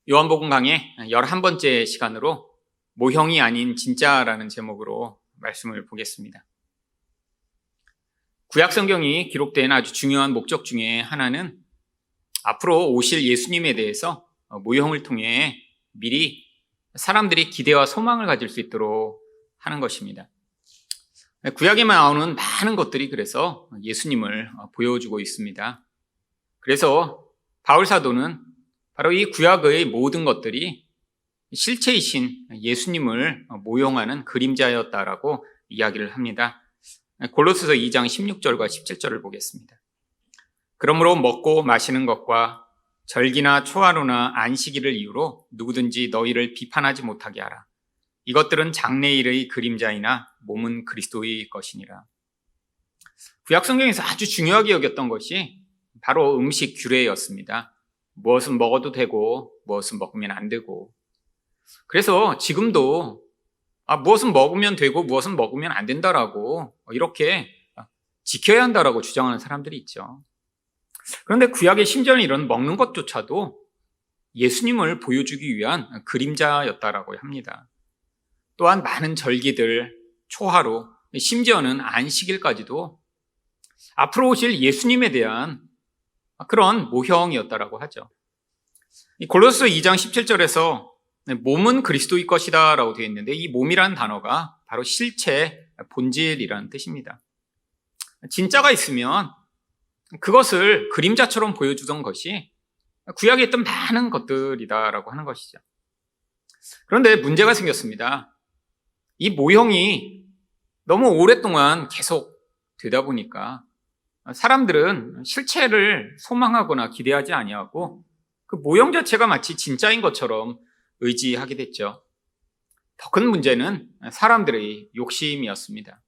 요한복음 강의 11번째 시간으로 모형이 아닌 진짜라는 제목으로 말씀을 보겠습니다. 구약 성경이 기록된 아주 중요한 목적 중에 하나는 앞으로 오실 예수님에 대해서 모형을 통해 미리 사람들이 기대와 소망을 가질 수 있도록 하는 것입니다. 구약에만 나오는 많은 것들이 그래서 예수님을 보여주고 있습니다. 그래서 바울 사도는 바로 이 구약의 모든 것들이 실체이신 예수님을 모형하는 그림자였다라고 이야기를 합니다. 골로새서 2장 16절과 17절을 보겠습니다. 그러므로 먹고 마시는 것과 절기나 초하루나 안식일을 이유로 누구든지 너희를 비판하지 못하게 하라. 이것들은 장래일의 그림자이나 몸은 그리스도의 것이니라. 구약 성경에서 아주 중요하게 여겼던 것이 바로 음식 규례였습니다. 무엇은 먹어도 되고 무엇은 먹으면 안 되고. 그래서 지금도 무엇은 먹으면 되고 무엇은 먹으면 안 된다라고 이렇게 지켜야 한다라고 주장하는 사람들이 있죠. 그런데 구약의 심지어는 이런 먹는 것조차도 예수님을 보여주기 위한 그림자였다라고 합니다. 또한 많은 절기들, 초하루, 심지어는 안식일까지도 앞으로 오실 예수님에 대한 그런 모형이었다라고 하죠. 골로새 2장 17절에서 몸은 그리스도의 것이다 라고 되어 있는데 이 몸이라는 단어가 바로 실체, 본질이라는 뜻입니다. 진짜가 있으면 그것을 그림자처럼 보여주던 것이 구약에 있던 많은 것들이다라고 하는 것이죠. 그런데 문제가 생겼습니다. 이 모형이 너무 오랫동안 계속 되다 보니까 사람들은 실체를 소망하거나 기대하지 아니하고 그 모형 자체가 마치 진짜인 것처럼 의지하게 됐죠. 더 큰 문제는 사람들의 욕심이었습니다.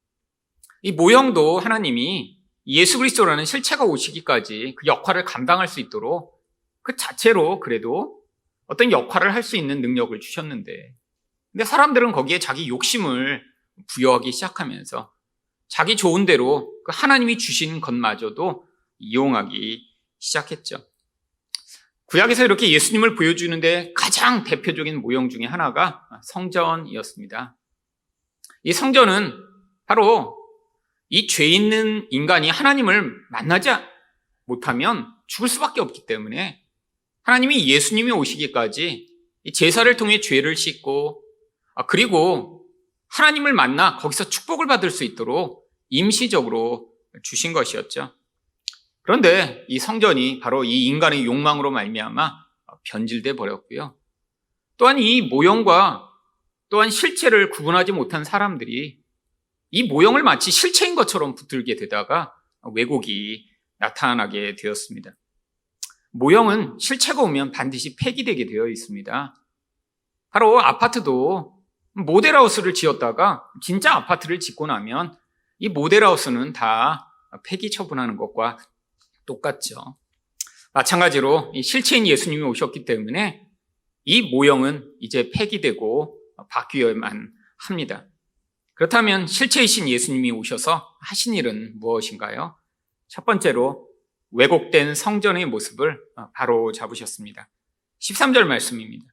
이 모형도 하나님이 예수 그리스도라는 실체가 오시기까지 그 역할을 감당할 수 있도록 그 자체로 그래도 어떤 역할을 할 수 있는 능력을 주셨는데, 근데 사람들은 거기에 자기 욕심을 부여하기 시작하면서 자기 좋은 대로 그 하나님이 주신 것마저도 이용하기 시작했죠. 구약에서 이렇게 예수님을 보여주는데 가장 대표적인 모형 중에 하나가 성전이었습니다. 이 성전은 바로 이 죄 있는 인간이 하나님을 만나지 못하면 죽을 수밖에 없기 때문에 하나님이 예수님이 오시기까지 이 제사를 통해 죄를 씻고 그리고 하나님을 만나 거기서 축복을 받을 수 있도록 임시적으로 주신 것이었죠. 그런데 이 성전이 바로 이 인간의 욕망으로 말미암아 변질돼 버렸고요. 또한 이 모형과 또한 실체를 구분하지 못한 사람들이 이 모형을 마치 실체인 것처럼 붙들게 되다가 왜곡이 나타나게 되었습니다. 모형은 실체가 오면 반드시 폐기되게 되어 있습니다. 바로 아파트도 모델하우스를 지었다가 진짜 아파트를 짓고 나면 이 모델하우스는 다 폐기 처분하는 것과 똑같죠. 마찬가지로 이 실체인 예수님이 오셨기 때문에 이 모형은 이제 폐기되고 바뀌어야만 합니다. 그렇다면 실체이신 예수님이 오셔서 하신 일은 무엇인가요? 첫 번째로 왜곡된 성전의 모습을 바로 잡으셨습니다. 13절 말씀입니다.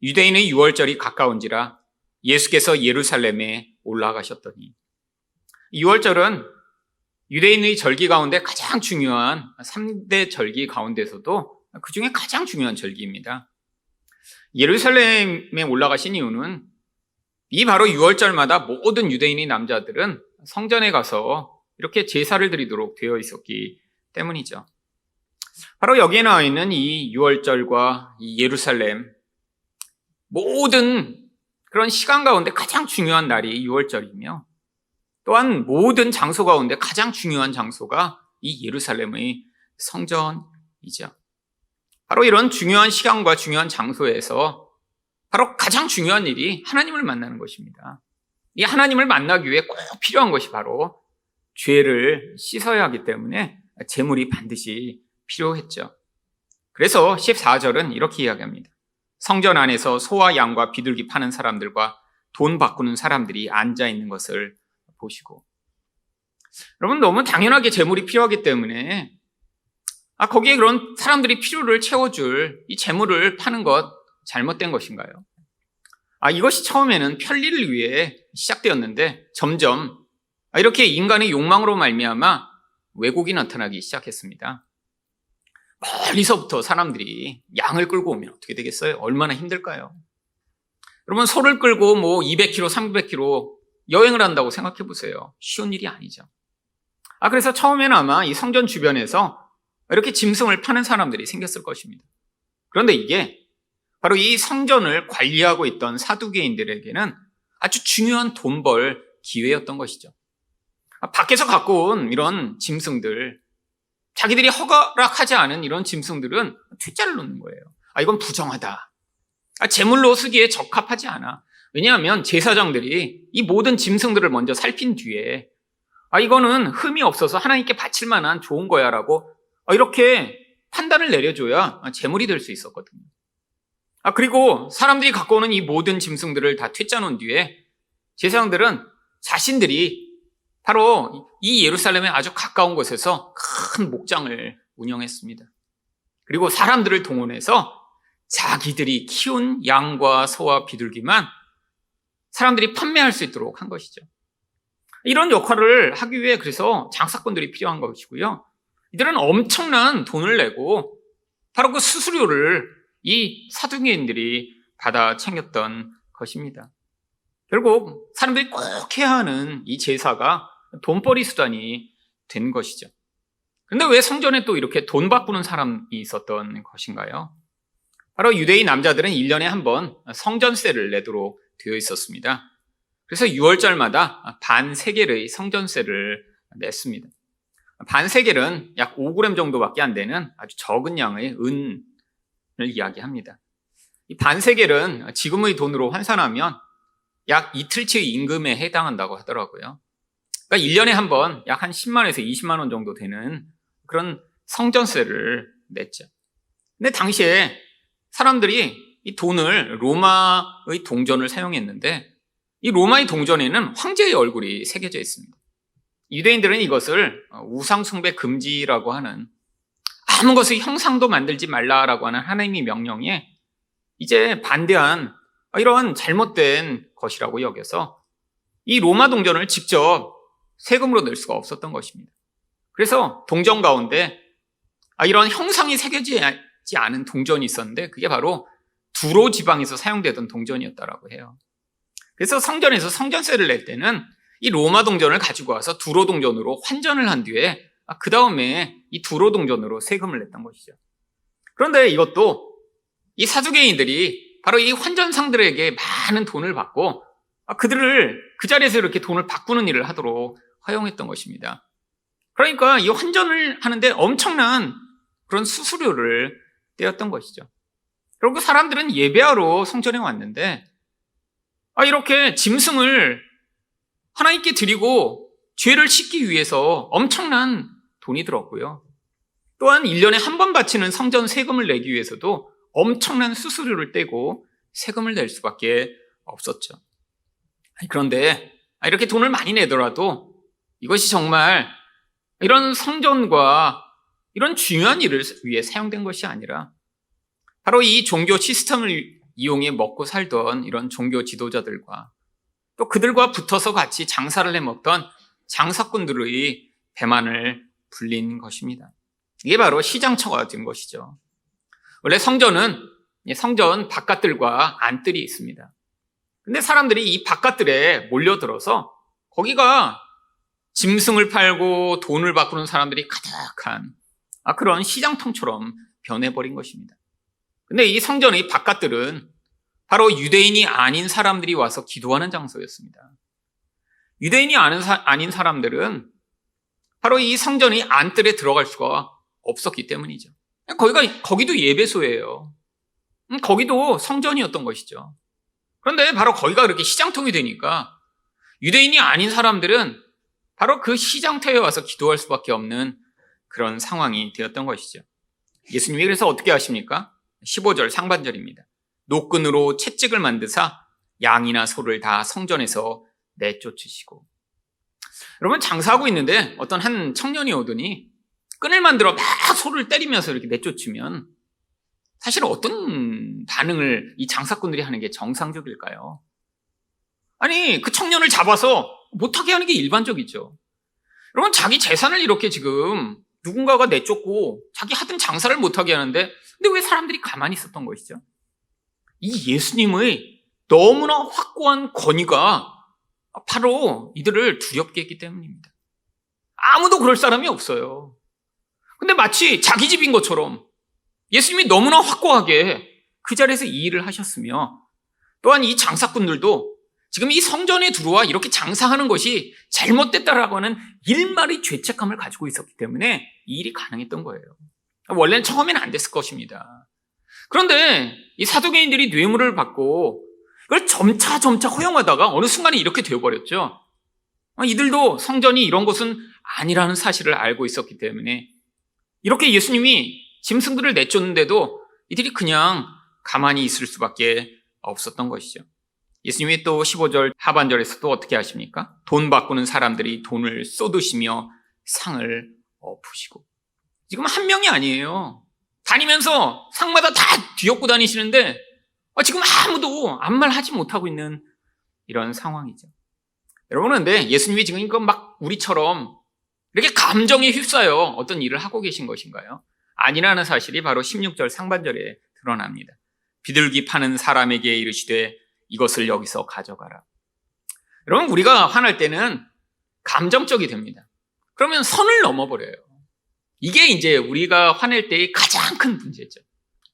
유대인의 유월절이 가까운지라 예수께서 예루살렘에 올라가셨더니. 유월절은 유대인의 절기 가운데 가장 중요한 3대 절기 가운데서도 그 중에 가장 중요한 절기입니다. 예루살렘에 올라가신 이유는 이 바로 유월절마다 모든 유대인의 남자들은 성전에 가서 이렇게 제사를 드리도록 되어 있었기 때문이죠. 바로 여기에 나와 있는 이 유월절과 이 예루살렘, 모든 그런 시간 가운데 가장 중요한 날이 유월절이며 또한 모든 장소 가운데 가장 중요한 장소가 이 예루살렘의 성전이죠. 바로 이런 중요한 시간과 중요한 장소에서 바로 가장 중요한 일이 하나님을 만나는 것입니다. 이 하나님을 만나기 위해 꼭 필요한 것이 바로 죄를 씻어야 하기 때문에 제물이 반드시 필요했죠. 그래서 14절은 이렇게 이야기합니다. 성전 안에서 소와 양과 비둘기 파는 사람들과 돈 바꾸는 사람들이 앉아 있는 것을 보시고, 여러분 너무 당연하게 제물이 필요하기 때문에 거기에 그런 사람들이 필요를 채워줄 이 재물을 파는 것 잘못된 것인가요? 이것이 처음에는 편리를 위해 시작되었는데 점점 이렇게 인간의 욕망으로 말미암아 왜곡이 나타나기 시작했습니다. 멀리서부터 사람들이 양을 끌고 오면 어떻게 되겠어요? 얼마나 힘들까요? 여러분, 소를 끌고 200km, 300km 여행을 한다고 생각해 보세요. 쉬운 일이 아니죠. 그래서 처음에는 아마 이 성전 주변에서 이렇게 짐승을 파는 사람들이 생겼을 것입니다. 그런데 이게 바로 이 성전을 관리하고 있던 사두개인들에게는 아주 중요한 돈 벌 기회였던 것이죠. 밖에서 갖고 온 이런 짐승들, 자기들이 허락하지 않은 이런 짐승들은 퇴짜를 놓는 거예요. 이건 부정하다. 제물로 쓰기에 적합하지 않아. 왜냐하면 제사장들이 이 모든 짐승들을 먼저 살핀 뒤에 이거는 흠이 없어서 하나님께 바칠 만한 좋은 거야 라고 이렇게 판단을 내려줘야 제물이 될 수 있었거든요. 그리고 사람들이 갖고 오는 이 모든 짐승들을 다 퇴짜 놓은 뒤에 제사장들은 자신들이 바로 이 예루살렘에 아주 가까운 곳에서 큰 목장을 운영했습니다. 그리고 사람들을 동원해서 자기들이 키운 양과 소와 비둘기만 사람들이 판매할 수 있도록 한 것이죠. 이런 역할을 하기 위해 그래서 장사꾼들이 필요한 것이고요. 이들은 엄청난 돈을 내고 바로 그 수수료를 이 사두개인들이 받아 챙겼던 것입니다. 결국 사람들이 꼭 해야 하는 이 제사가 돈벌이 수단이 된 것이죠. 그런데 왜 성전에 또 이렇게 돈 바꾸는 사람이 있었던 것인가요? 바로 유대인 남자들은 1년에 한 번 성전세를 내도록 되어 있었습니다. 그래서 6월절마다 반세겔의 성전세를 냈습니다. 반세겔은 약 5g 정도밖에 안 되는 아주 적은 양의 은을 이야기합니다. 이 반세겔은 지금의 돈으로 환산하면 약 이틀치의 임금에 해당한다고 하더라고요. 그러니까 1년에 한 번 약 한 10만에서 20만 원 정도 되는 그런 성전세를 냈죠. 근데 당시에 사람들이 이 돈을 로마의 동전을 사용했는데 이 로마의 동전에는 황제의 얼굴이 새겨져 있습니다. 유대인들은 이것을 우상숭배 금지라고 하는, 아무 것의 형상도 만들지 말라라고 하는 하나님의 명령에 이제 반대한 이런 잘못된 것이라고 여겨서 이 로마 동전을 직접 세금으로 낼 수가 없었던 것입니다. 그래서 동전 가운데 이런 형상이 새겨지지 않은 동전이 있었는데 그게 바로 두로 지방에서 사용되던 동전이었다라고 해요. 그래서 성전에서 성전세를 낼 때는 이 로마 동전을 가지고 와서 두로 동전으로 환전을 한 뒤에 그 다음에 이 두로 동전으로 세금을 냈던 것이죠. 그런데 이것도 이 사두개인들이 바로 이 환전상들에게 많은 돈을 받고 그들을 그 자리에서 이렇게 돈을 바꾸는 일을 하도록 허용했던 것입니다. 그러니까 이 환전을 하는데 엄청난 그런 수수료를 떼었던 것이죠. 그리고 사람들은 예배하러 성전에 왔는데 이렇게 짐승을 하나님께 드리고 죄를 씻기 위해서 엄청난 돈이 들었고요. 또한 1년에 한 번 바치는 성전 세금을 내기 위해서도 엄청난 수수료를 떼고 세금을 낼 수밖에 없었죠. 그런데 이렇게 돈을 많이 내더라도 이것이 정말 이런 성전과 이런 중요한 일을 위해 사용된 것이 아니라 바로 이 종교 시스템을 이용해 먹고 살던 이런 종교 지도자들과 또 그들과 붙어서 같이 장사를 해먹던 장사꾼들의 배만을 불린 것입니다. 이게 바로 시장처가 된 것이죠. 원래 성전은 성전 바깥들과 안뜰이 있습니다. 근데 사람들이 이 바깥들에 몰려들어서 거기가 짐승을 팔고 돈을 바꾸는 사람들이 가득한 그런 시장통처럼 변해버린 것입니다. 근데 이 성전의 바깥들은 바로 유대인이 아닌 사람들이 와서 기도하는 장소였습니다. 유대인이 아닌 사람들은 바로 이 성전의 안뜰에 들어갈 수가 없었기 때문이죠. 거기도 예배소예요. 거기도 성전이었던 것이죠. 그런데 바로 거기가 그렇게 시장통이 되니까 유대인이 아닌 사람들은 바로 그 시장터에 와서 기도할 수밖에 없는 그런 상황이 되었던 것이죠. 예수님이 그래서 어떻게 하십니까? 15절 상반절입니다. 노끈으로 채찍을 만드사 양이나 소를 다 성전에서 내쫓으시고. 여러분, 장사하고 있는데 어떤 한 청년이 오더니 끈을 만들어 막 소를 때리면서 이렇게 내쫓으면 사실 어떤 반응을 이 장사꾼들이 하는 게 정상적일까요? 아니, 그 청년을 잡아서 못하게 하는 게 일반적이죠. 여러분, 자기 재산을 이렇게 지금 누군가가 내쫓고 자기 하던 장사를 못하게 하는데, 근데 왜 사람들이 가만히 있었던 것이죠? 이 예수님의 너무나 확고한 권위가 바로 이들을 두렵게 했기 때문입니다. 아무도 그럴 사람이 없어요. 근데 마치 자기 집인 것처럼 예수님이 너무나 확고하게 그 자리에서 이 일을 하셨으며, 또한 이 장사꾼들도 지금 이 성전에 들어와 이렇게 장사하는 것이 잘못됐다라고 하는 일말의 죄책감을 가지고 있었기 때문에 이 일이 가능했던 거예요. 원래는 처음에는 안 됐을 것입니다. 그런데 이 사두개인들이 뇌물을 받고 이걸 점차 허용하다가 어느 순간에 이렇게 되어버렸죠. 이들도 성전이 이런 곳은 아니라는 사실을 알고 있었기 때문에 이렇게 예수님이 짐승들을 내쫓는데도 이들이 그냥 가만히 있을 수밖에 없었던 것이죠. 예수님이 또 15절 하반절에서 또 어떻게 하십니까? 돈 바꾸는 사람들이 돈을 쏟으시며 상을 엎으시고. 지금 한 명이 아니에요. 다니면서 상마다 다 뒤엎고 다니시는데 지금 아무도 아무 말 하지 못하고 있는 이런 상황이죠. 여러분은 근데 예수님이 지금 이거 막 우리처럼 이렇게 감정에 휩싸여 어떤 일을 하고 계신 것인가요? 아니라는 사실이 바로 16절 상반절에 드러납니다. 비둘기 파는 사람에게 이르시되 이것을 여기서 가져가라. 여러분, 우리가 화날 때는 감정적이 됩니다. 그러면 선을 넘어버려요. 이게 이제 우리가 화낼 때의 가장 큰 문제죠.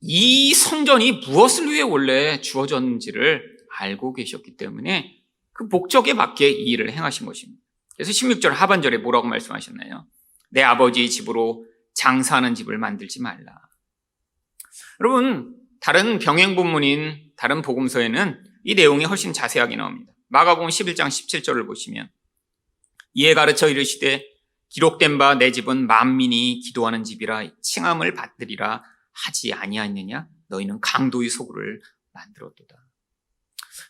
이 성전이 무엇을 위해 원래 주어졌는지를 알고 계셨기 때문에 그 목적에 맞게 이 일을 행하신 것입니다. 그래서 16절 하반절에 뭐라고 말씀하셨나요? 내 아버지의 집으로 장사하는 집을 만들지 말라. 여러분, 다른 병행 본문인 다른 복음서에는 이 내용이 훨씬 자세하게 나옵니다. 마가복음 11장 17절을 보시면 이에 가르쳐 이르시되 기록된 바 내 집은 만민이 기도하는 집이라 칭함을 받으리라 하지 아니하였느냐? 너희는 강도의 소굴을 만들었도다.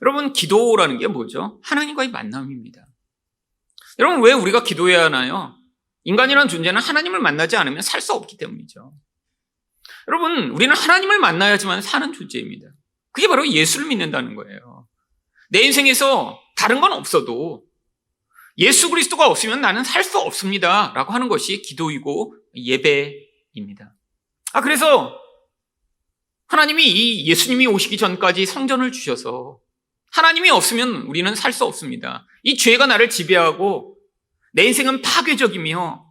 여러분, 기도라는 게 뭐죠? 하나님과의 만남입니다. 여러분, 왜 우리가 기도해야 하나요? 인간이라는 존재는 하나님을 만나지 않으면 살 수 없기 때문이죠. 여러분, 우리는 하나님을 만나야지만 사는 존재입니다. 그게 바로 예수를 믿는다는 거예요. 내 인생에서 다른 건 없어도 예수 그리스도가 없으면 나는 살 수 없습니다 라고 하는 것이 기도이고 예배입니다. 그래서 하나님이 이 예수님이 오시기 전까지 성전을 주셔서 하나님이 없으면 우리는 살 수 없습니다. 이 죄가 나를 지배하고 내 인생은 파괴적이며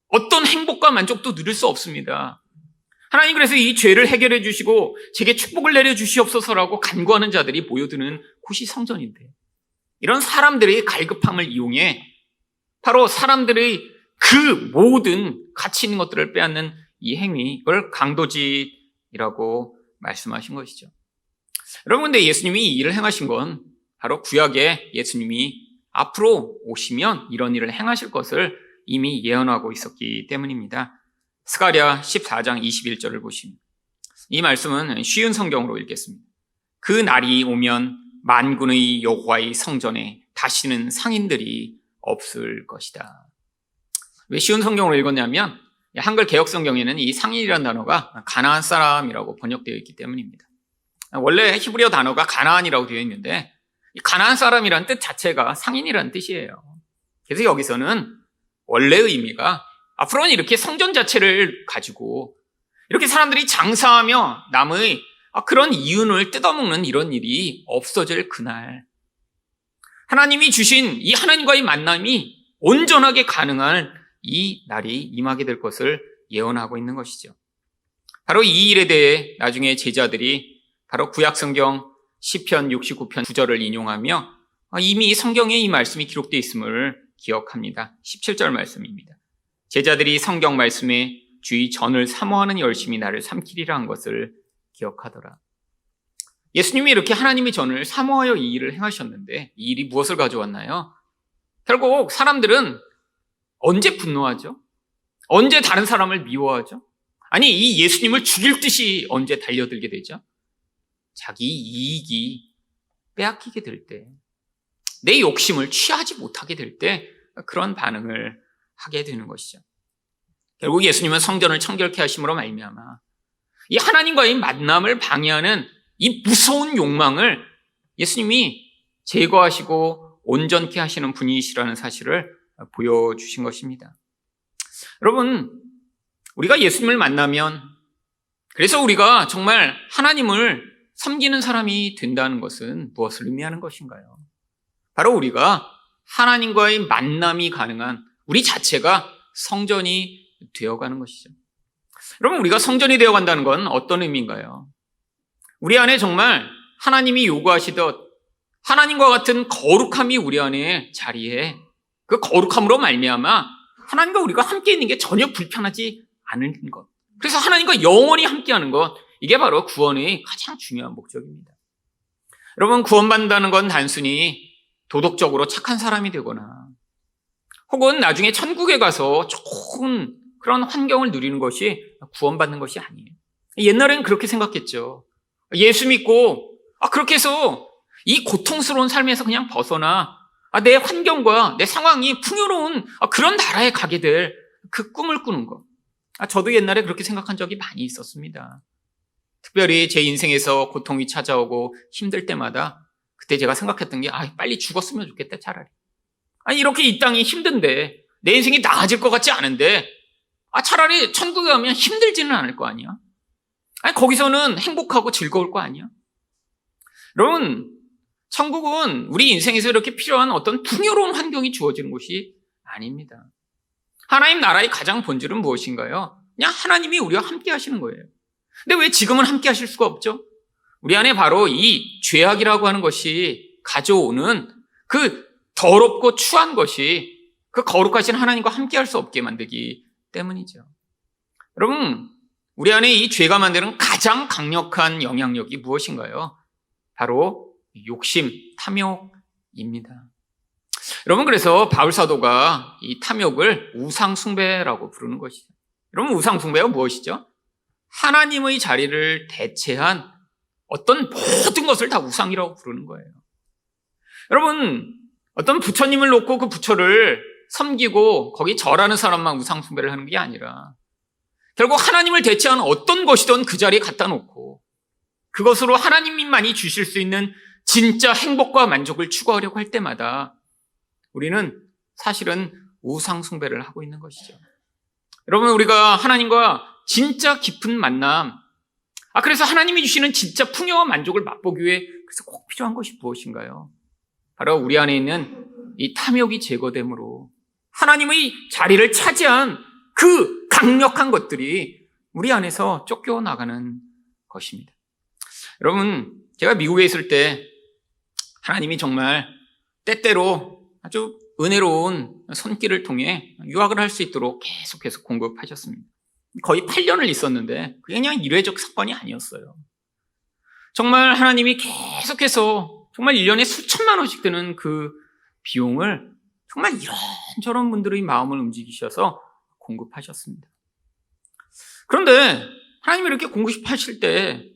어떤 행복과 만족도 누릴 수 없습니다. 하나님 그래서 이 죄를 해결해 주시고 제게 축복을 내려 주시옵소서라고 간구하는 자들이 모여드는 곳이 성전인데, 이런 사람들의 갈급함을 이용해 바로 사람들의 그 모든 가치 있는 것들을 빼앗는 이 행위, 이걸 강도짓이라고 말씀하신 것이죠. 여러분, 근데 예수님이 이 일을 행하신 건 바로 구약에 예수님이 앞으로 오시면 이런 일을 행하실 것을 이미 예언하고 있었기 때문입니다. 스가랴 14장 21절을 보시면 이 말씀은 쉬운 성경으로 읽겠습니다. 그 날이 오면 만군의 여호와의 성전에 다시는 상인들이 없을 것이다. 왜 쉬운 성경으로 읽었냐면 한글 개역 성경에는 이 상인이라는 단어가 가나안 사람이라고 번역되어 있기 때문입니다. 원래 히브리어 단어가 가나안이라고 되어 있는데 이 가나안 사람이라는 뜻 자체가 상인이라는 뜻이에요. 그래서 여기서는 원래의 의미가 앞으로는 이렇게 성전 자체를 가지고 이렇게 사람들이 장사하며 남의 그런 이윤을 뜯어먹는 이런 일이 없어질 그날, 하나님이 주신 이 하나님과의 만남이 온전하게 가능한 이 날이 임하게 될 것을 예언하고 있는 것이죠. 바로 이 일에 대해 나중에 제자들이 바로 구약성경 시편 69편 9절을 인용하며 이미 성경에 이 말씀이 기록되어 있음을 기억합니다. 17절 말씀입니다. 제자들이 성경 말씀에 주의 전을 사모하는 열심히 나를 삼키리라 한 것을 기억하더라. 예수님이 이렇게 하나님의 전을 사모하여 이 일을 행하셨는데 이 일이 무엇을 가져왔나요? 결국 사람들은 언제 분노하죠? 언제 다른 사람을 미워하죠? 아니, 이 예수님을 죽일 듯이 언제 달려들게 되죠? 자기 이익이 빼앗기게 될 때, 내 욕심을 취하지 못하게 될 때 그런 반응을 하게 되는 것이죠. 결국 예수님은 성전을 청결케 하심으로 말미암아 이 하나님과의 만남을 방해하는 이 무서운 욕망을 예수님이 제거하시고 온전케 하시는 분이시라는 사실을 보여주신 것입니다. 여러분, 우리가 예수님을 만나면, 그래서 우리가 정말 하나님을 섬기는 사람이 된다는 것은 무엇을 의미하는 것인가요? 바로 우리가 하나님과의 만남이 가능한 우리 자체가 성전이 되어가는 것이죠. 여러분, 우리가 성전이 되어간다는 건 어떤 의미인가요? 우리 안에 정말 하나님이 요구하시듯 하나님과 같은 거룩함이 우리 안에 자리해 그 거룩함으로 말미암아 하나님과 우리가 함께 있는 게 전혀 불편하지 않은 것. 그래서 하나님과 영원히 함께하는 것, 이게 바로 구원의 가장 중요한 목적입니다. 여러분, 구원받는다는 건 단순히 도덕적으로 착한 사람이 되거나 혹은 나중에 천국에 가서 좋은 그런 환경을 누리는 것이 구원받는 것이 아니에요. 옛날엔 그렇게 생각했죠. 예수 믿고 그렇게 해서 이 고통스러운 삶에서 그냥 벗어나 내 환경과 내 상황이 풍요로운 그런 나라에 가게 될 그 꿈을 꾸는 것. 저도 옛날에 그렇게 생각한 적이 많이 있었습니다. 특별히 제 인생에서 고통이 찾아오고 힘들 때마다 그때 제가 생각했던 게 빨리 죽었으면 좋겠다, 차라리. 이렇게 이 땅이 힘든데 내 인생이 나아질 것 같지 않은데 차라리 천국에 가면 힘들지는 않을 거 아니야. 거기서는 행복하고 즐거울 거 아니야. 여러분, 천국은 우리 인생에서 이렇게 필요한 어떤 풍요로운 환경이 주어지는 곳이 아닙니다. 하나님 나라의 가장 본질은 무엇인가요? 그냥 하나님이 우리와 함께 하시는 거예요. 근데 왜 지금은 함께 하실 수가 없죠? 우리 안에 바로 이 죄악이라고 하는 것이 가져오는 그 더럽고 추한 것이 그 거룩하신 하나님과 함께 할 수 없게 만들기 때문이죠. 여러분, 우리 안에 이 죄가 만드는 가장 강력한 영향력이 무엇인가요? 바로 욕심, 탐욕입니다. 여러분, 그래서 바울 사도가 이 탐욕을 우상숭배라고 부르는 것이죠. 여러분, 우상숭배가 무엇이죠? 하나님의 자리를 대체한 어떤 모든 것을 다 우상이라고 부르는 거예요. 여러분, 어떤 부처님을 놓고 그 부처를 섬기고 거기 절하는 사람만 우상숭배를 하는 게 아니라 결국 하나님을 대체하는 어떤 것이든 그 자리에 갖다 놓고 그것으로 하나님만이 주실 수 있는 진짜 행복과 만족을 추구하려고 할 때마다 우리는 사실은 우상숭배를 하고 있는 것이죠. 여러분, 우리가 하나님과 진짜 깊은 만남, 그래서 하나님이 주시는 진짜 풍요와 만족을 맛보기 위해 그래서 꼭 필요한 것이 무엇인가요? 바로 우리 안에 있는 이 탐욕이 제거됨으로 하나님의 자리를 차지한 그 강력한 것들이 우리 안에서 쫓겨나가는 것입니다. 여러분, 제가 미국에 있을 때 하나님이 정말 때때로 아주 은혜로운 손길을 통해 유학을 할 수 있도록 계속해서 공급하셨습니다. 거의 8년을 있었는데 그게 그냥 일회적 사건이 아니었어요. 정말 하나님이 계속해서 정말 1년에 수천만 원씩 드는 그 비용을 정말 이런저런 분들의 마음을 움직이셔서 공급하셨습니다. 그런데 하나님이 이렇게 공급하실 때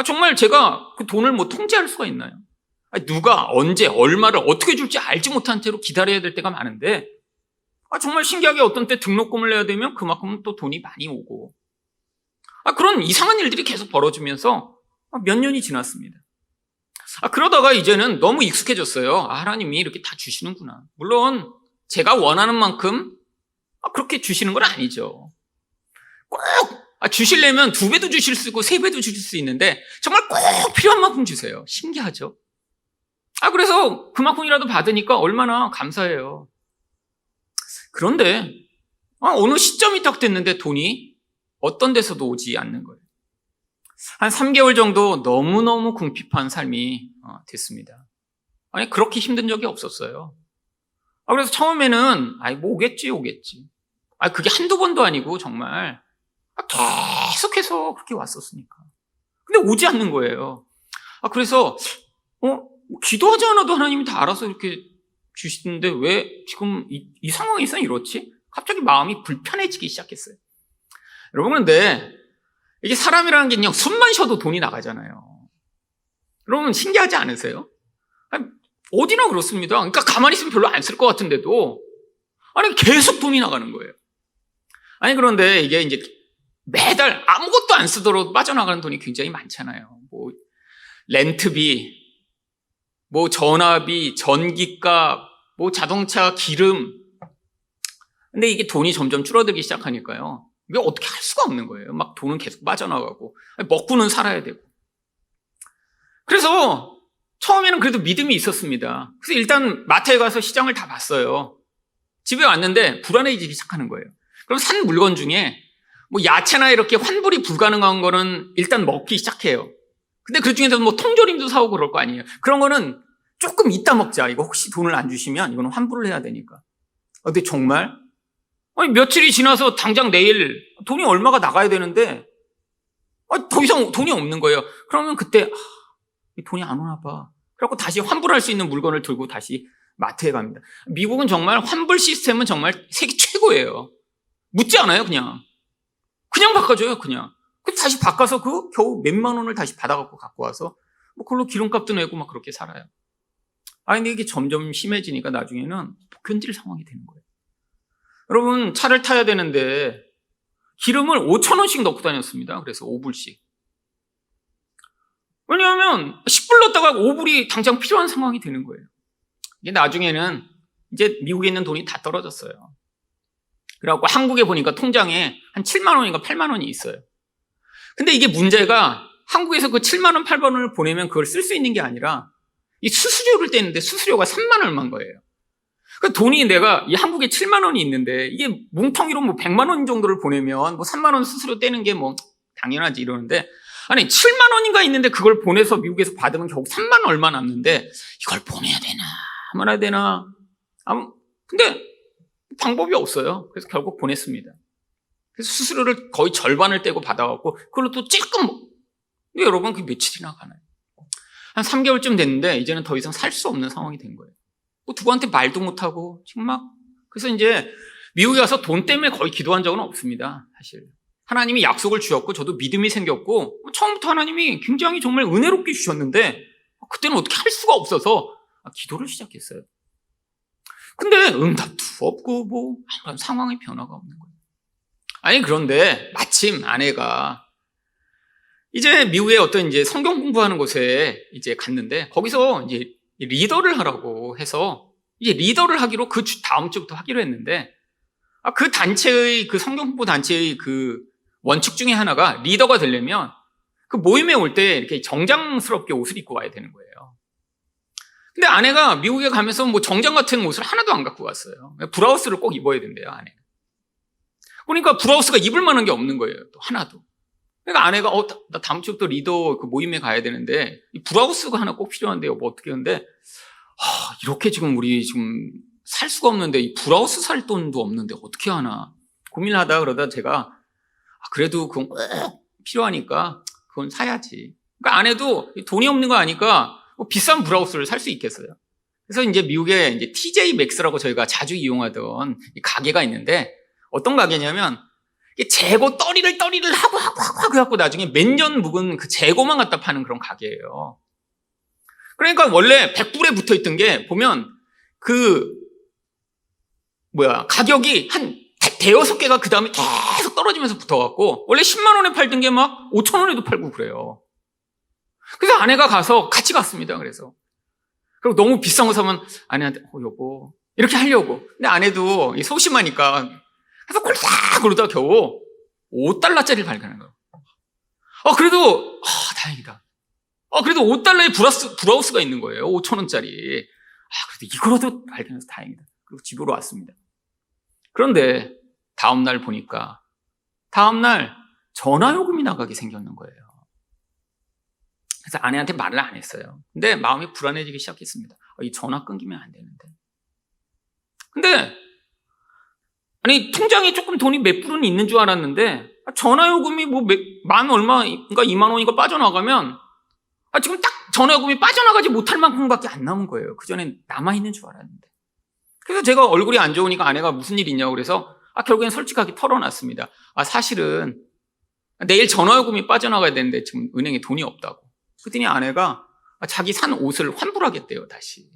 정말 제가 그 돈을 통제할 수가 있나요? 누가 언제 얼마를 어떻게 줄지 알지 못한 채로 기다려야 될 때가 많은데 정말 신기하게 어떤 때 등록금을 내야 되면 그만큼 또 돈이 많이 오고 그런 이상한 일들이 계속 벌어지면서 몇 년이 지났습니다. 그러다가 이제는 너무 익숙해졌어요. 하나님이 이렇게 다 주시는구나. 물론 제가 원하는 만큼 그렇게 주시는 건 아니죠. 꼭 주시려면 2배도 주실 수 있고 3배도 주실 수 있는데 정말 꼭 필요한 만큼 주세요. 신기하죠? 그래서 그만큼이라도 받으니까 얼마나 감사해요. 그런데 어느 시점이 딱 됐는데 돈이 어떤 데서도 오지 않는 거예요. 한 3개월 정도 너무너무 궁핍한 삶이 됐습니다. 그렇게 힘든 적이 없었어요. 그래서 처음에는 뭐 오겠지. 그게 한두 번도 아니고 정말 계속해서 그렇게 왔었으니까. 근데 오지 않는 거예요. 그래서 기도하지 않아도 하나님이 다 알아서 이렇게 주시는데 왜 지금 이 상황에서 이렇지? 갑자기 마음이 불편해지기 시작했어요. 여러분, 근데 이게 사람이라는 게 그냥 숨만 쉬어도 돈이 나가잖아요. 여러분, 신기하지 않으세요? 어디나 그렇습니다. 그러니까 가만히 있으면 별로 안 쓸 것 같은데도 계속 돈이 나가는 거예요. 아니, 그런데 이게 이제 매달 아무것도 안 쓰도록 빠져나가는 돈이 굉장히 많잖아요. 뭐, 렌트비, 뭐, 전화비, 전기값, 뭐, 자동차 기름. 근데 이게 돈이 점점 줄어들기 시작하니까요. 이게 어떻게 할 수가 없는 거예요. 막 돈은 계속 빠져나가고. 먹고는 살아야 되고. 그래서 처음에는 그래도 믿음이 있었습니다. 그래서 일단 마트에 가서 시장을 다 봤어요. 집에 왔는데 불안해지기 시작하는 거예요. 그럼 산 물건 중에 뭐 야채나 이렇게 환불이 불가능한 거는 일단 먹기 시작해요. 근데 그 중에서 뭐 통조림도 사오고 그럴 거 아니에요. 그런 거는 조금 이따 먹자. 이거 혹시 돈을 안 주시면 이거는 환불을 해야 되니까. 근데 정말 아니, 며칠이 지나서 당장 내일 돈이 얼마가 나가야 되는데 더 이상 돈이 없는 거예요. 그러면 그때 돈이 안 오나 봐. 그래갖고 다시 환불할 수 있는 물건을 들고 다시 마트에 갑니다. 미국은 정말 환불 시스템은 정말 세계 최고예요. 묻지 않아요, 그냥. 그냥 바꿔줘요, 그냥. 다시 바꿔서 그 겨우 몇만 원을 다시 받아갖고 갖고 와서 뭐 그걸로 기름값도 내고 막 그렇게 살아요. 근데 이게 점점 심해지니까 나중에는 못 견딜 상황이 되는 거예요. 여러분, 차를 타야 되는데 기름을 5,000원씩 넣고 다녔습니다. 그래서 5불씩. 왜냐하면 10불 넣었다가 5불이 당장 필요한 상황이 되는 거예요. 이게 나중에는 이제 미국에 있는 돈이 다 떨어졌어요. 그래갖고 한국에 보니까 통장에 한 7만 원인가 8만 원이 있어요. 근데 이게 문제가 한국에서 그 7만 원, 8만 원을 보내면 그걸 쓸 수 있는 게 아니라 이 수수료를 떼는데 수수료가 3만 얼마인 거예요. 그 돈이 내가 이 한국에 7만 원이 있는데 이게 뭉텅이로 뭐 100만 원 정도를 보내면 뭐 3만 원 수수료 떼는 게 뭐 당연하지 이러는데 아니 7만 원인가 있는데 그걸 보내서 미국에서 받으면 결국 3만 원 얼마 남는데 이걸 보내야 되나 말아야 되나 근데 방법이 없어요. 그래서 결국 보냈습니다. 그래서 수수료를 거의 절반을 떼고 받아갖고 그걸로 또 찔끔 근데 여러분 그게 며칠이나 가나요? 한 3개월쯤 됐는데 이제는 더 이상 살 수 없는 상황이 된 거예요. 뭐 누구한테 말도 못하고 지금 막 그래서 이제 미국에 가서 돈 때문에 거의 기도한 적은 없습니다. 사실 하나님이 약속을 주셨고 저도 믿음이 생겼고 처음부터 하나님이 굉장히 정말 은혜롭게 주셨는데 그때는 어떻게 할 수가 없어서 기도를 시작했어요. 근데 응답도 없고 뭐 아무런 상황의 변화가 없는 거예요. 아니 그런데 마침 아내가 이제 미국의 어떤 이제 성경 공부하는 곳에 이제 갔는데 거기서 이제 리더를 하라고 해서 이제 리더를 하기로 그 다음 주부터 하기로 했는데 그 단체의 그 성경 공부 단체의 그 원칙 중에 하나가 리더가 되려면 그 모임에 올 때 이렇게 정장스럽게 옷을 입고 와야 되는 거예요. 근데 아내가 미국에 가면서 뭐 정장 같은 옷을 하나도 안 갖고 갔어요. 브라우스를 꼭 입어야 된대요, 아내가. 그러니까 브라우스가 입을 만한 게 없는 거예요, 또 하나도. 그러니까 아내가 나 다음 주부터 리더 그 모임에 가야 되는데 이 브라우스가 하나 꼭 필요한데요. 뭐 어떻게 하는데 이렇게 지금 우리 지금 살 수가 없는데 이 브라우스 살 돈도 없는데 어떻게 하나 고민하다 그러다 제가 그래도 그건 꼭 필요하니까 그건 사야지. 그러니까 아내도 돈이 없는 거 아니까 뭐 비싼 브라우스를 살 수 있겠어요. 그래서 이제 미국에 이제 TJ 맥스라고 저희가 자주 이용하던 가게가 있는데 어떤 가게냐면 재고 떠리를 하고 해갖고 나중에 몇 년 묵은 그 재고만 갖다 파는 그런 가게예요. 그러니까 원래 100불에 붙어 있던 게 보면 가격이 한 대여섯 개가 그 다음에 계속 떨어지면서 붙어갖고 원래 10만 원에 팔던 게 막 5천 원에도 팔고 그래요. 그래서 아내가 가서 같이 갔습니다. 그래서 그리고 너무 비싼 거 사면 아내한테 여보 이렇게 하려고. 근데 아내도 소심하니까 그래서 꼴딱 그러다 겨우 5달러짜리를 발견한 거예요. 그래도 다행이다. 그래도 5달러의 브라우스가 있는 거예요. 5,000원짜리. 그래도 이거라도 발견해서 다행이다. 그리고 집으로 왔습니다. 그런데 다음날 보니까 다음날 전화요금이 나가게 생겼는 거예요. 그래서 아내한테 말을 안 했어요. 근데 마음이 불안해지기 시작했습니다. 이 전화 끊기면 안 되는데. 근데 아니 통장에 조금 돈이 몇 불은 있는 줄 알았는데 전화요금이 뭐 만 얼마인가 2만 원인가 빠져나가면 지금 딱 전화요금이 빠져나가지 못할 만큼밖에 안 남은 거예요. 그전엔 남아있는 줄 알았는데. 그래서 제가 얼굴이 안 좋으니까 아내가 무슨 일 있냐고 그래서 결국엔 솔직하게 털어놨습니다. 사실은 내일 전화요금이 빠져나가야 되는데 지금 은행에 돈이 없다고. 그랬더니 아내가 자기 산 옷을 환불하겠대요, 다시.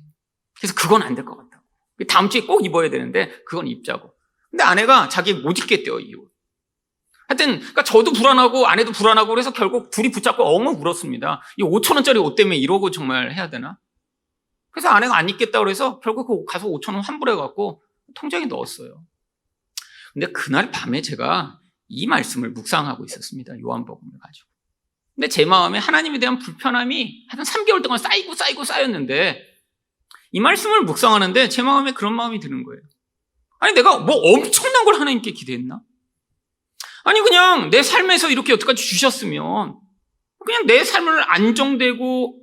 그래서 그건 안 될 것 같다고. 다음 주에 꼭 입어야 되는데 그건 입자고. 근데 아내가 자기 못 입겠대요, 이 옷. 하여튼 그러니까 저도 불안하고 아내도 불안하고 그래서 결국 둘이 붙잡고 엉엉 울었습니다. 이 5천 원짜리 옷 때문에 이러고 정말 해야 되나? 그래서 아내가 안 입겠다고 그래서 결국 그 가서 5천 원 환불해갖고 통장에 넣었어요. 근데 그날 밤에 제가 이 말씀을 묵상하고 있었습니다. 요한복음을 가지고. 근데 제 마음에 하나님에 대한 불편함이 한 3개월 동안 쌓였는데 이 말씀을 묵상하는데 제 마음에 그런 마음이 드는 거예요. 아니 내가 뭐 엄청난 걸 하나님께 기대했나? 아니 그냥 내 삶에서 이렇게 여태까지 주셨으면 그냥 내 삶을 안정되고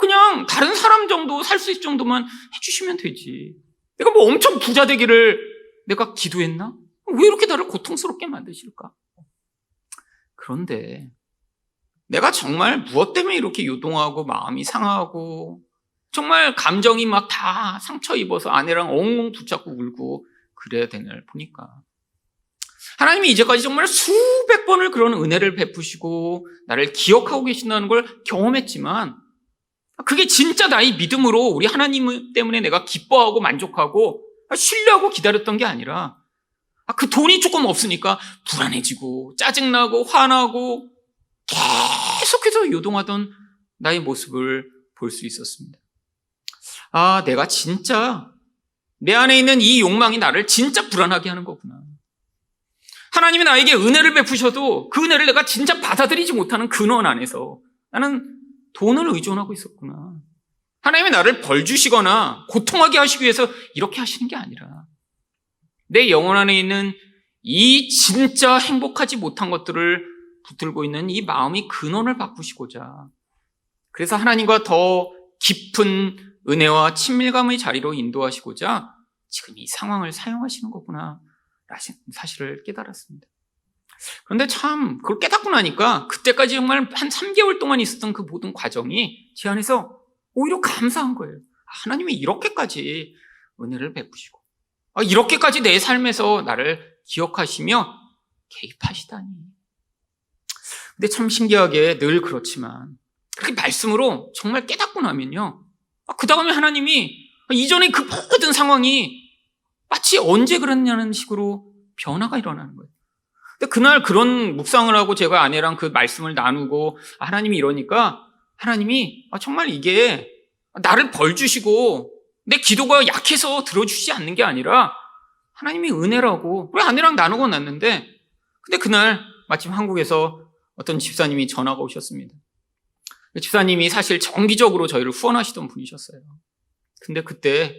그냥 다른 사람 정도 살 수 있을 정도만 해주시면 되지. 내가 뭐 엄청 부자 되기를 내가 기도했나? 왜 이렇게 나를 고통스럽게 만드실까? 그런데 내가 정말 무엇 때문에 이렇게 요동하고 마음이 상하고 정말 감정이 막 다 상처 입어서 아내랑 엉엉 붙잡고 울고 그래야 되나를 보니까 하나님이 이제까지 정말 수백 번을 그런 은혜를 베푸시고 나를 기억하고 계신다는 걸 경험했지만 그게 진짜 나의 믿음으로 우리 하나님 때문에 내가 기뻐하고 만족하고 신뢰하고 기다렸던 게 아니라 그 돈이 조금 없으니까 불안해지고 짜증나고 화나고 계속해서 요동하던 나의 모습을 볼 수 있었습니다. 내가 진짜 내 안에 있는 이 욕망이 나를 진짜 불안하게 하는 거구나. 하나님이 나에게 은혜를 베푸셔도 그 은혜를 내가 진짜 받아들이지 못하는 근원 안에서 나는 돈을 의존하고 있었구나. 하나님이 나를 벌 주시거나 고통하게 하시기 위해서 이렇게 하시는 게 아니라 내 영혼 안에 있는 이 진짜 행복하지 못한 것들을 붙들고 있는 이 마음의 근원을 바꾸시고자 그래서 하나님과 더 깊은 은혜와 친밀감의 자리로 인도하시고자 지금 이 상황을 사용하시는 거구나 라는 사실을 깨달았습니다. 그런데 참 그걸 깨닫고 나니까 그때까지 정말 한 3개월 동안 있었던 그 모든 과정이 제 안에서 오히려 감사한 거예요. 하나님이 이렇게까지 은혜를 베푸시고 이렇게까지 내 삶에서 나를 기억하시며 개입하시다니. 근데 참 신기하게 늘 그렇지만 그렇게 말씀으로 정말 깨닫고 나면요 그 다음에 하나님이 이전에 그 모든 상황이 마치 언제 그랬냐는 식으로 변화가 일어나는 거예요. 근데 그날 그런 묵상을 하고 제가 아내랑 그 말씀을 나누고 하나님이 이러니까 하나님이 정말 이게 나를 벌 주시고 내 기도가 약해서 들어주시지 않는 게 아니라 하나님이 은혜라고 우리 아내랑 나누고 났는데 근데 그날 마침 한국에서 어떤 집사님이 전화가 오셨습니다. 집사님이 사실 정기적으로 저희를 후원하시던 분이셨어요. 근데 그때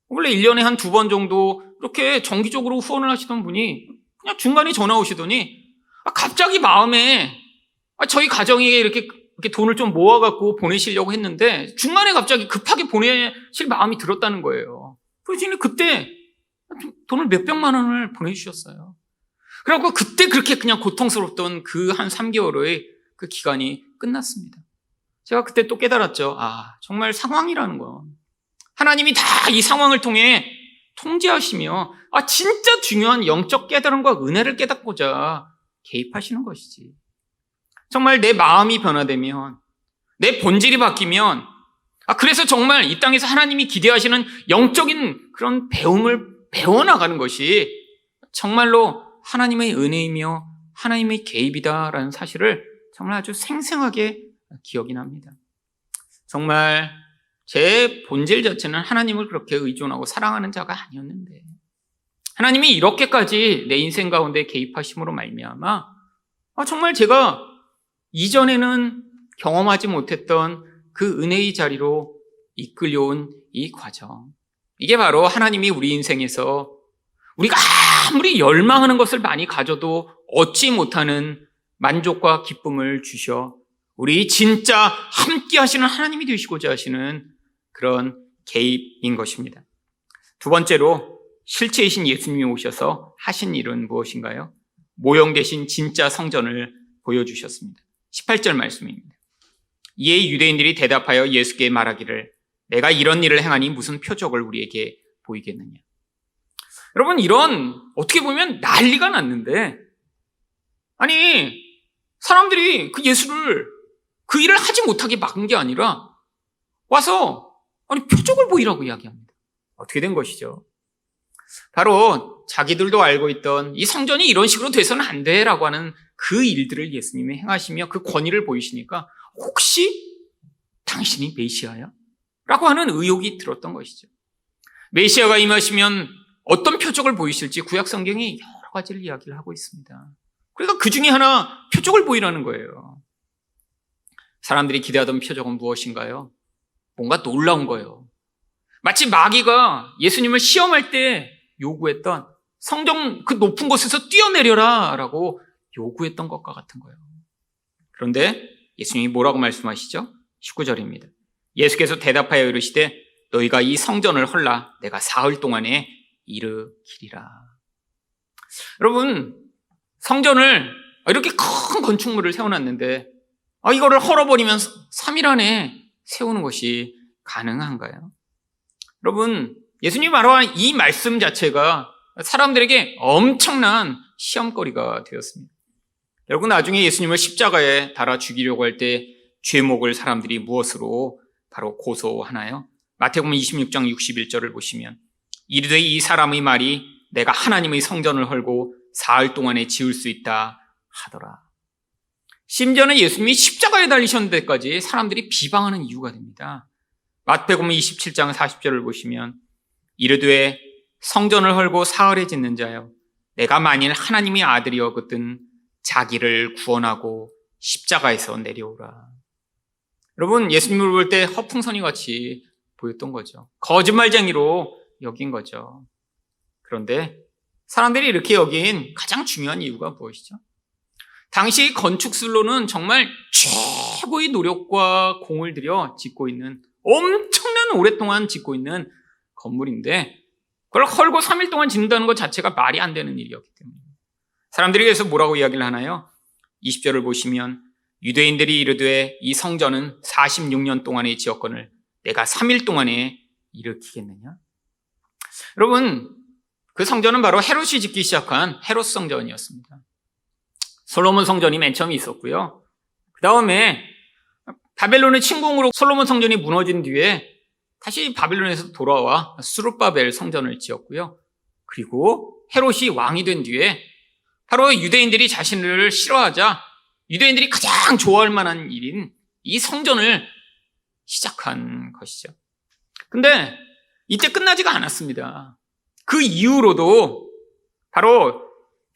원래 1년에 한 2번 정도 이렇게 정기적으로 후원을 하시던 분이 그냥 중간에 전화 오시더니 갑자기 마음에 저희 가정에 이렇게 돈을 좀 모아갖고 보내시려고 했는데 중간에 갑자기 급하게 보내실 마음이 들었다는 거예요. 그래서 그때 돈을 몇백만 원을 보내주셨어요. 그래갖고 그때 그렇게 그냥 고통스럽던 그 한 3개월의 그 기간이 끝났습니다. 제가 그때 또 깨달았죠. 정말 상황이라는 거. 하나님이 다 이 상황을 통해 통제하시며 진짜 중요한 영적 깨달음과 은혜를 깨닫고자 개입하시는 것이지. 정말 내 마음이 변화되면 내 본질이 바뀌면 그래서 정말 이 땅에서 하나님이 기대하시는 영적인 그런 배움을 배워나가는 것이 정말로 하나님의 은혜이며 하나님의 개입이다라는 사실을 정말 아주 생생하게 기억이 납니다. 정말 제 본질 자체는 하나님을 그렇게 의존하고 사랑하는 자가 아니었는데 하나님이 이렇게까지 내 인생 가운데 개입하심으로 말미암아 정말 제가 이전에는 경험하지 못했던 그 은혜의 자리로 이끌려온 이 과정, 이게 바로 하나님이 우리 인생에서 우리가 아무리 열망하는 것을 많이 가져도 얻지 못하는 만족과 기쁨을 주셔 우리 진짜 함께 하시는 하나님이 되시고자 하시는 그런 개입인 것입니다. 두 번째로 실체이신 예수님이 오셔서 하신 일은 무엇인가요? 모형되신 진짜 성전을 보여주셨습니다. 18절 말씀입니다. 이에 유대인들이 대답하여 예수께 말하기를 내가 이런 일을 행하니 무슨 표적을 우리에게 보이겠느냐. 여러분 이런 어떻게 보면 난리가 났는데 아니 사람들이 그 예수를 그 일을 하지 못하게 막은 게 아니라 와서 표적을 보이라고 이야기합니다. 어떻게 된 것이죠? 바로 자기들도 알고 있던 이 성전이 이런 식으로 돼서는 안 돼라고 하는 그 일들을 예수님이 행하시며 그 권위를 보이시니까 혹시 당신이 메시아야? 라고 하는 의혹이 들었던 것이죠. 메시아가 임하시면 어떤 표적을 보이실지 구약 성경이 여러 가지를 이야기를 하고 있습니다. 그러니까 그 중에 하나 표적을 보이라는 거예요. 사람들이 기대하던 표적은 무엇인가요? 뭔가 놀라운 거예요. 마치 마귀가 예수님을 시험할 때 요구했던 성전 그 높은 곳에서 뛰어내려라 라고 요구했던 것과 같은 거예요. 그런데 예수님이 뭐라고 말씀하시죠? 19절입니다. 예수께서 대답하여 이르시되 너희가 이 성전을 헐라 내가 사흘 동안에 일으키리라. 여러분, 성전을 이렇게 큰 건축물을 세워놨는데 이거를 헐어버리면 3일 안에 세우는 것이 가능한가요? 여러분, 예수님이 말한 이 말씀 자체가 사람들에게 엄청난 시험거리가 되었습니다. 여러분, 나중에 예수님을 십자가에 달아 죽이려고 할 때 죄목을 사람들이 무엇으로 바로 고소하나요? 마태복음 26장 61절을 보시면 이르되 이 사람의 말이 내가 하나님의 성전을 헐고 사흘 동안에 지을 수 있다 하더라. 심지어는 예수님이 십자가에 달리셨는 데까지 사람들이 비방하는 이유가 됩니다. 마태복음 27장 40절을 보시면 이르되 성전을 헐고 사흘에 짓는 자여 내가 만일 하나님의 아들이었거든 자기를 구원하고 십자가에서 내려오라. 여러분, 예수님을 볼 때 허풍선이 같이 보였던 거죠. 거짓말쟁이로 여긴 거죠. 그런데 사람들이 이렇게 여긴 가장 중요한 이유가 무엇이죠? 당시 건축술로는 정말 최고의 노력과 공을 들여 짓고 있는 엄청난 오랫동안 짓고 있는 건물인데 그걸 헐고 3일 동안 짓는다는 것 자체가 말이 안 되는 일이었기 때문에 사람들이 그래서 뭐라고 이야기를 하나요? 20절을 보시면 유대인들이 이르되 이 성전은 46년 동안의 지었건을 내가 3일 동안에 일으키겠느냐? 여러분, 그 성전은 바로 헤롯이 짓기 시작한 헤롯 성전이었습니다. 솔로몬 성전이 맨 처음에 있었고요. 그 다음에 바벨론의 침공으로 솔로몬 성전이 무너진 뒤에 다시 바벨론에서 돌아와 스룹바벨 성전을 지었고요. 그리고 헤롯이 왕이 된 뒤에 바로 유대인들이 자신을 싫어하자 유대인들이 가장 좋아할 만한 일인 이 성전을 시작한 것이죠. 근데 이때 끝나지가 않았습니다. 그 이후로도 바로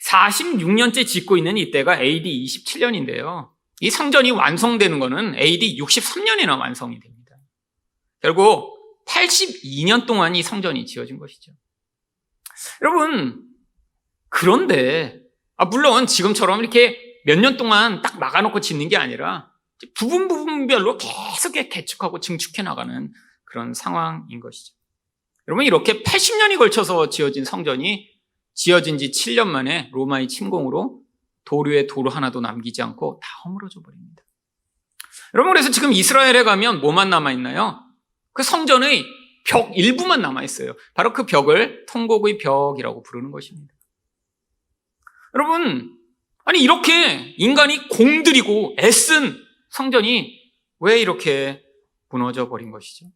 46년째 짓고 있는 이때가 AD 27년인데요. 이 성전이 완성되는 것은 AD 63년이나 완성이 됩니다. 결국 82년 동안 이 성전이 지어진 것이죠. 여러분, 그런데 물론 지금처럼 이렇게 몇 년 동안 딱 막아놓고 짓는 게 아니라 부분별로 계속 개축하고 증축해 나가는 그런 상황인 것이죠. 여러분, 이렇게 80년이 걸쳐서 지어진 성전이 지어진 지 7년 만에 로마의 침공으로 도료에 도로 하나도 남기지 않고 다 허물어져 버립니다. 여러분, 그래서 지금 이스라엘에 가면 뭐만 남아있나요? 그 성전의 벽 일부만 남아있어요. 바로 그 벽을 통곡의 벽이라고 부르는 것입니다. 여러분, 아니 이렇게 인간이 공들이고 애쓴 성전이 왜 이렇게 무너져 버린 것이죠?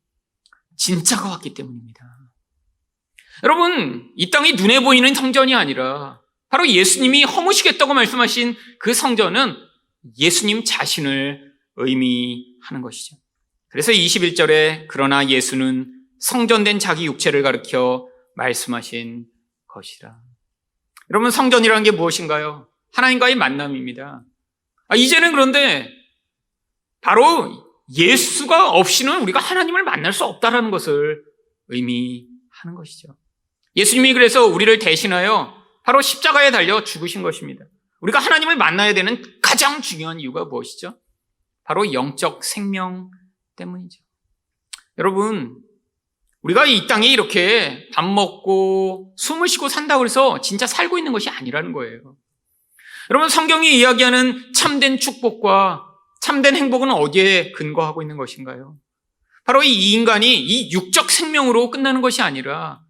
진짜가 왔기 때문입니다. 여러분, 이 땅이 눈에 보이는 성전이 아니라 바로 예수님이 허무시겠다고 말씀하신 그 성전은 예수님 자신을 의미하는 것이죠. 그래서 21절에 그러나 예수는 성전된 자기 육체를 가리켜 말씀하신 것이라. 여러분, 성전이라는 게 무엇인가요? 하나님과의 만남입니다. 이제는 그런데 바로 예수가 없이는 우리가 하나님을 만날 수 없다는 것을 의미하는 것이죠. 예수님이 그래서 우리를 대신하여 바로 십자가에 달려 죽으신 것입니다. 우리가 하나님을 만나야 되는 가장 중요한 이유가 무엇이죠? 바로 영적 생명 때문이죠. 여러분, 우리가 이 땅에 이렇게 밥 먹고 숨을 쉬고 산다고 해서 진짜 살고 있는 것이 아니라는 거예요. 여러분, 성경이 이야기하는 참된 축복과 참된 행복은 어디에 근거하고 있는 것인가요? 바로 이 인간이 이 육적 생명으로 끝나는 것이 아니라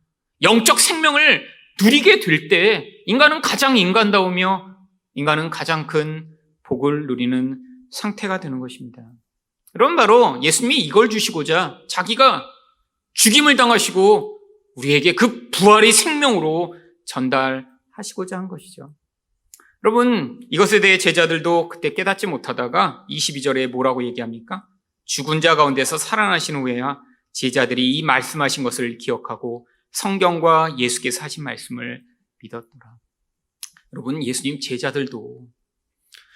영적 생명을 누리게 될 때 인간은 가장 인간다우며 인간은 가장 큰 복을 누리는 상태가 되는 것입니다. 여러분, 바로 예수님이 이걸 주시고자 자기가 죽임을 당하시고 우리에게 그 부활의 생명으로 전달하시고자 한 것이죠. 여러분, 이것에 대해 제자들도 그때 깨닫지 못하다가 22절에 뭐라고 얘기합니까? 죽은 자 가운데서 살아나신 후에야 제자들이 이 말씀하신 것을 기억하고 성경과 예수께서 하신 말씀을 믿었더라. 여러분, 예수님 제자들도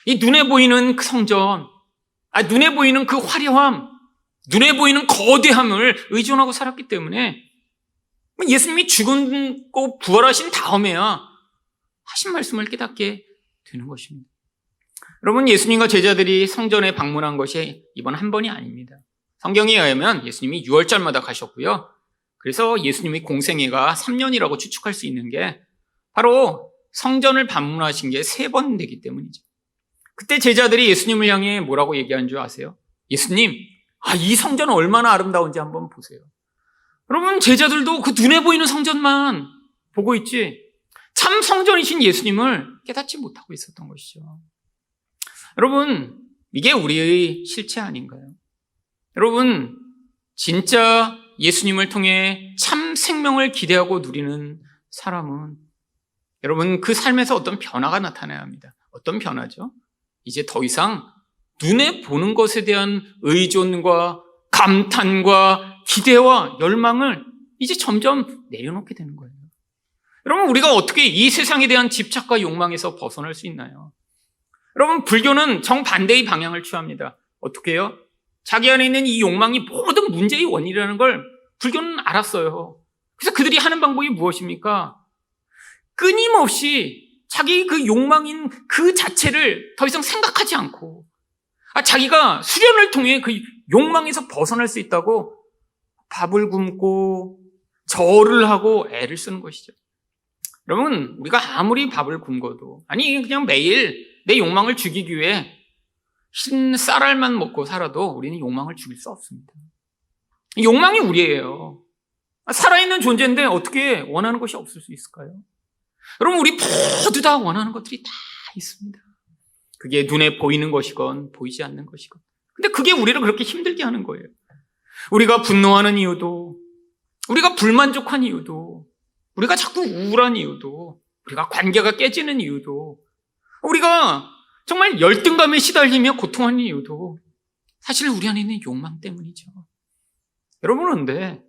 이 눈에 보이는 그 성전, 눈에 보이는 그 화려함, 눈에 보이는 거대함을 의존하고 살았기 때문에 예수님이 죽고 부활하신 다음에야 하신 말씀을 깨닫게 되는 것입니다. 여러분, 예수님과 제자들이 성전에 방문한 것이 이번 한 번이 아닙니다. 성경에 의하면 예수님이 6월절마다 가셨고요. 그래서 예수님의 공생애가 3년이라고 추측할 수 있는 게 바로 성전을 방문하신 게 3번 되기 때문이죠. 그때 제자들이 예수님을 향해 뭐라고 얘기한 줄 아세요? 예수님, 이 성전은 얼마나 아름다운지 한번 보세요. 여러분, 제자들도 그 눈에 보이는 성전만 보고 있지 참 성전이신 예수님을 깨닫지 못하고 있었던 것이죠. 여러분, 이게 우리의 실체 아닌가요? 여러분, 진짜 예수님을 통해 참 생명을 기대하고 누리는 사람은 여러분 그 삶에서 어떤 변화가 나타나야 합니다. 어떤 변화죠? 이제 더 이상 눈에 보는 것에 대한 의존과 감탄과 기대와 열망을 이제 점점 내려놓게 되는 거예요. 여러분, 우리가 어떻게 이 세상에 대한 집착과 욕망에서 벗어날 수 있나요? 여러분, 불교는 정반대의 방향을 취합니다. 어떻게 해요? 자기 안에 있는 이 욕망이 모든 문제의 원인이라는 걸 불교는 알았어요. 그래서 그들이 하는 방법이 무엇입니까? 끊임없이 자기 그 욕망인 그 자체를 더 이상 생각하지 않고 자기가 수련을 통해 그 욕망에서 벗어날 수 있다고 밥을 굶고 절을 하고 애를 쓰는 것이죠. 여러분, 우리가 아무리 밥을 굶고도 그냥 매일 내 욕망을 죽이기 위해 흰 쌀알만 먹고 살아도 우리는 욕망을 죽일 수 없습니다. 욕망이 우리예요. 살아있는 존재인데 어떻게 원하는 것이 없을 수 있을까요? 여러분, 우리 모두 다 원하는 것들이 다 있습니다. 그게 눈에 보이는 것이건 보이지 않는 것이건. 근데 그게 우리를 그렇게 힘들게 하는 거예요. 우리가 분노하는 이유도, 우리가 불만족한 이유도, 우리가 자꾸 우울한 이유도, 우리가 관계가 깨지는 이유도, 우리가 정말 열등감에 시달리며 고통하는 이유도 사실 우리 안에 있는 욕망 때문이죠. 여러분, 그런데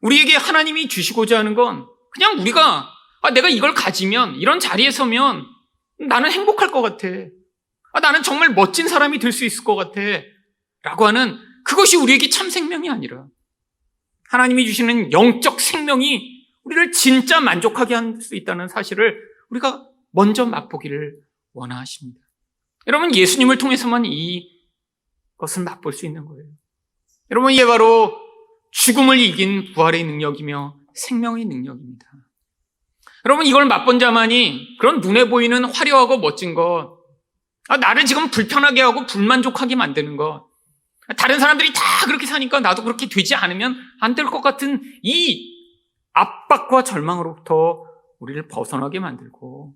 우리에게 하나님이 주시고자 하는 건 그냥 우리가 내가 이걸 가지면, 이런 자리에 서면 나는 행복할 것 같아. 나는 정말 멋진 사람이 될 수 있을 것 같아. 라고 하는 그것이 우리에게 참 생명이 아니라 하나님이 주시는 영적 생명이 우리를 진짜 만족하게 할 수 있다는 사실을 우리가 먼저 맛보기를 원하십니다. 여러분, 예수님을 통해서만 이것을 맛볼 수 있는 거예요. 여러분, 이게 바로 죽음을 이긴 부활의 능력이며 생명의 능력입니다. 여러분, 이걸 맛본 자만이 그런 눈에 보이는 화려하고 멋진 것, 나를 지금 불편하게 하고 불만족하게 만드는 것, 다른 사람들이 다 그렇게 사니까 나도 그렇게 되지 않으면 안 될 것 같은 이 압박과 절망으로부터 우리를 벗어나게 만들고,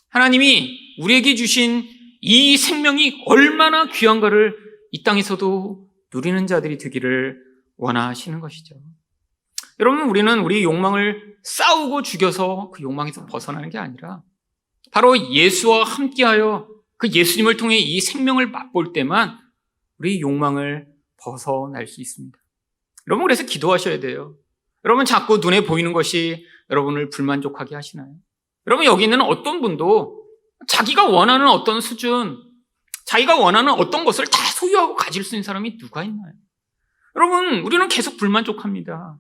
하나님이 우리에게 주신 이 생명이 얼마나 귀한가를 이 땅에서도 누리는 자들이 되기를 원하시는 것이죠. 여러분, 우리는 우리 욕망을 싸우고 죽여서 그 욕망에서 벗어나는 게 아니라 바로 예수와 함께하여 그 예수님을 통해 이 생명을 맛볼 때만 우리 욕망을 벗어날 수 있습니다. 여러분, 그래서 기도하셔야 돼요. 여러분, 자꾸 눈에 보이는 것이 여러분을 불만족하게 하시나요? 여러분, 여기 있는 어떤 분도 자기가 원하는 어떤 수준, 자기가 원하는 어떤 것을 다 소유하고 가질 수 있는 사람이 누가 있나요? 여러분, 우리는 계속 불만족합니다.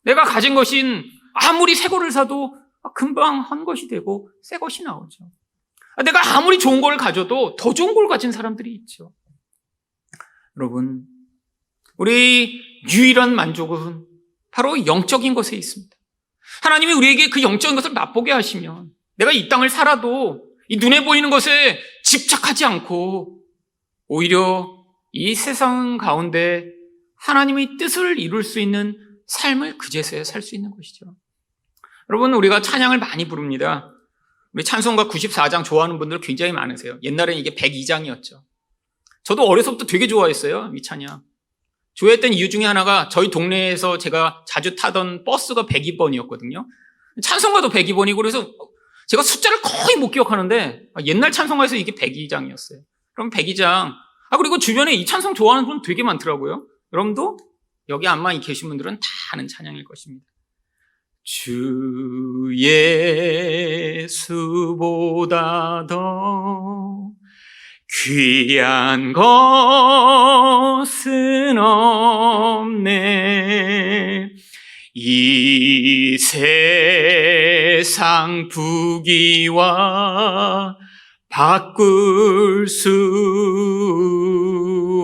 내가 가진 것인 아무리 새 거를 사도 금방 한 것이 되고 새 것이 나오죠. 내가 아무리 좋은 걸 가져도 더 좋은 걸 가진 사람들이 있죠. 여러분, 우리 유일한 만족은 바로 영적인 것에 있습니다. 하나님이 우리에게 그 영적인 것을 맛보게 하시면 내가 이 땅을 살아도 이 눈에 보이는 것에 집착하지 않고 오히려 이 세상 가운데 하나님의 뜻을 이룰 수 있는 삶을 그제서야 살 수 있는 것이죠. 여러분, 우리가 찬양을 많이 부릅니다. 우리 찬송가 94장 좋아하는 분들 굉장히 많으세요. 옛날에는 이게 102장이었죠. 저도 어려서부터 되게 좋아했어요, 이 찬양. 좋아했던 이유 중에 하나가 저희 동네에서 제가 자주 타던 버스가 102번이었거든요. 찬송가도 102번이고 그래서 제가 숫자를 거의 못 기억하는데 옛날 찬송가에서 이게 102장이었어요. 그럼 102장. 그리고 주변에 이 찬송 좋아하는 분 되게 많더라고요. 여러분도 여기 아마 계신 분들은 다 아는 찬양일 것입니다. 주 예수보다 더 귀한 것은 없네. 이 세상 부귀와 바꿀 수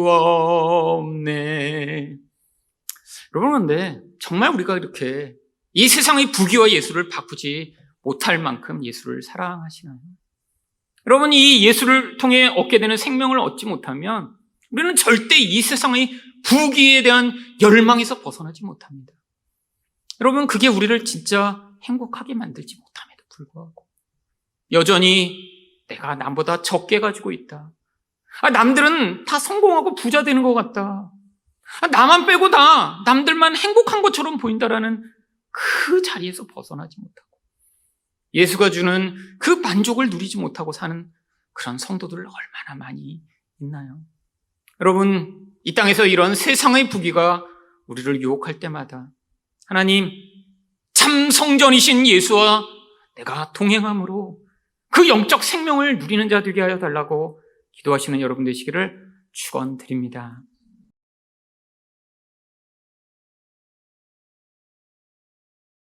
없네. 여러분, 근데 정말 우리가 이렇게 이 세상의 부귀와 예수를 바꾸지 못할 만큼 예수를 사랑하시나요? 여러분, 이 예수를 통해 얻게 되는 생명을 얻지 못하면 우리는 절대 이 세상의 부귀에 대한 열망에서 벗어나지 못합니다. 여러분, 그게 우리를 진짜 행복하게 만들지 못함에도 불구하고 여전히 내가 남보다 적게 가지고 있다. 남들은 다 성공하고 부자 되는 것 같다. 나만 빼고 다 남들만 행복한 것처럼 보인다라는 그 자리에서 벗어나지 못하고 예수가 주는 그 만족을 누리지 못하고 사는 그런 성도들 얼마나 많이 있나요? 여러분, 이 땅에서 이런 세상의 부귀가 우리를 유혹할 때마다 하나님, 참 성전이신 예수와 내가 동행함으로 그 영적 생명을 누리는 자 되게 하여 달라고 기도하시는 여러분 되시기를 축원드립니다.